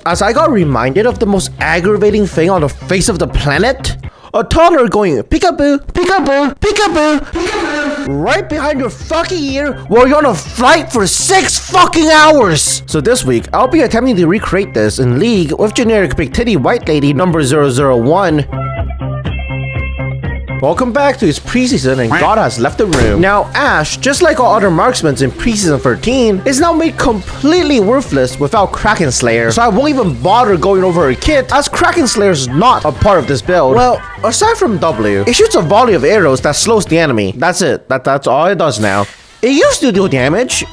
as I got reminded of the most aggravating thing on the face of the planet. A toddler going peekaboo, peekaboo, peekaboo, peekaboo right behind your fucking ear while you're on a flight for 6 fucking hours. So this week, I'll be attempting to recreate this in League with generic big titty white lady number 001. Welcome back to his preseason and God has left the room. Now Ashe, just like all other marksmen in preseason 13, is now made completely worthless without Kraken Slayer. So I won't even bother going over her kit as Kraken Slayer is not a part of this build. Well, aside from W, it shoots a volley of arrows that slows the enemy. That's it. That's all it does now. It used to deal damage,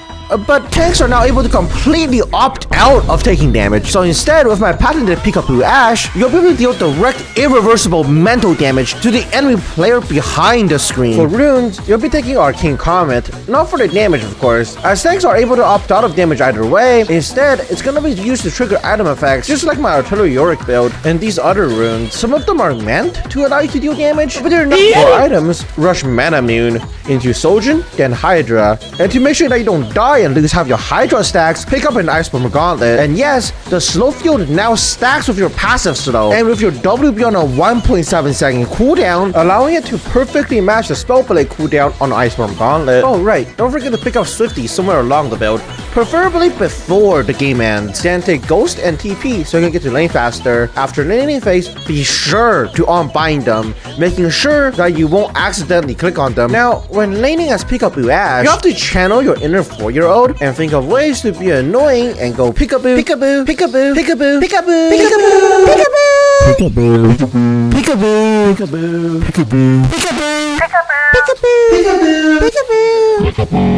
but tanks are now able to completely opt out of taking damage. So instead, with my patented Peekaboo Ashe, you'll be able to deal direct, irreversible mental damage to the enemy player behind the screen. For runes, you'll be taking Arcane Comet, not for the damage of course, as tanks are able to opt out of damage either way. Instead, it's gonna be used to trigger item effects, just like my Artillery Yorick build. And these other runes, some of them are meant to allow you to deal damage, but they're not. For items, rush Manamune into Shojin, then Hydra. And to make sure that you don't die and lose half your Hydra stacks, pick up an Iceborn Gauntlet. And yes, the slow field now stacks with your passive slow, and with your W beyond a 1.7 second cooldown, allowing it to perfectly match the spellblade cooldown on Iceborn Gauntlet. Oh right, don't forget to pick up Swifty somewhere along the build, preferably before the game ends. Then take Ghost and TP so you can get to lane faster. After laning phase, be sure to unbind them, making sure that you won't accidentally click on them. Now, when laning as Peekaboo Ashe, you have to channel your inner 4-year-old and think of ways to be annoying and go peekaboo, peekaboo, peekaboo, peekaboo, peekaboo, peekaboo, peekaboo, peekaboo, peekaboo, peekaboo, peekaboo, peekaboo, peekaboo,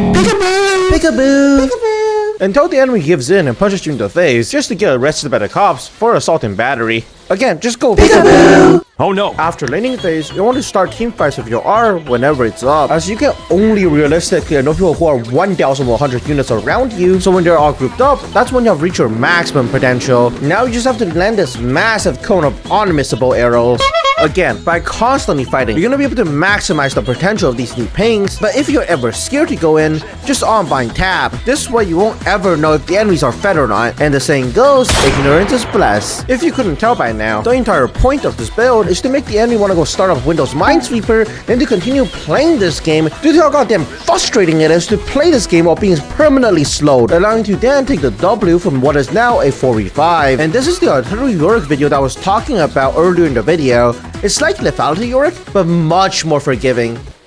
peekaboo, peekaboo, peekaboo, until the enemy gives in and punches you in the face just to get arrested by the cops for assault and battery. Again, just go peekaboo! Oh no! After laning phase, you want to start team fights with your R whenever it's up, as you can only realistically annoy people who are 1,100 units around you, so when they're all grouped up, that's when you have reached your maximum potential. Now you just have to land this massive cone of unmissable arrows. Again, by constantly fighting, you're gonna be able to maximize the potential of these new pings, but if you're ever scared to go in, just unbind tab. This way you won't ever know if the enemies are fed or not, and the saying goes, ignorance is bliss. If you couldn't tell by now, the entire point of this build is to make the enemy want to go start up Windows Minesweeper and to continue playing this game due to how goddamn frustrating it is to play this game while being permanently slowed, allowing you to then take the W from what is now a 4v5. And this is the Artillery Yorick video that I was talking about earlier in the video. It's like lethality Yorick, but much more forgiving.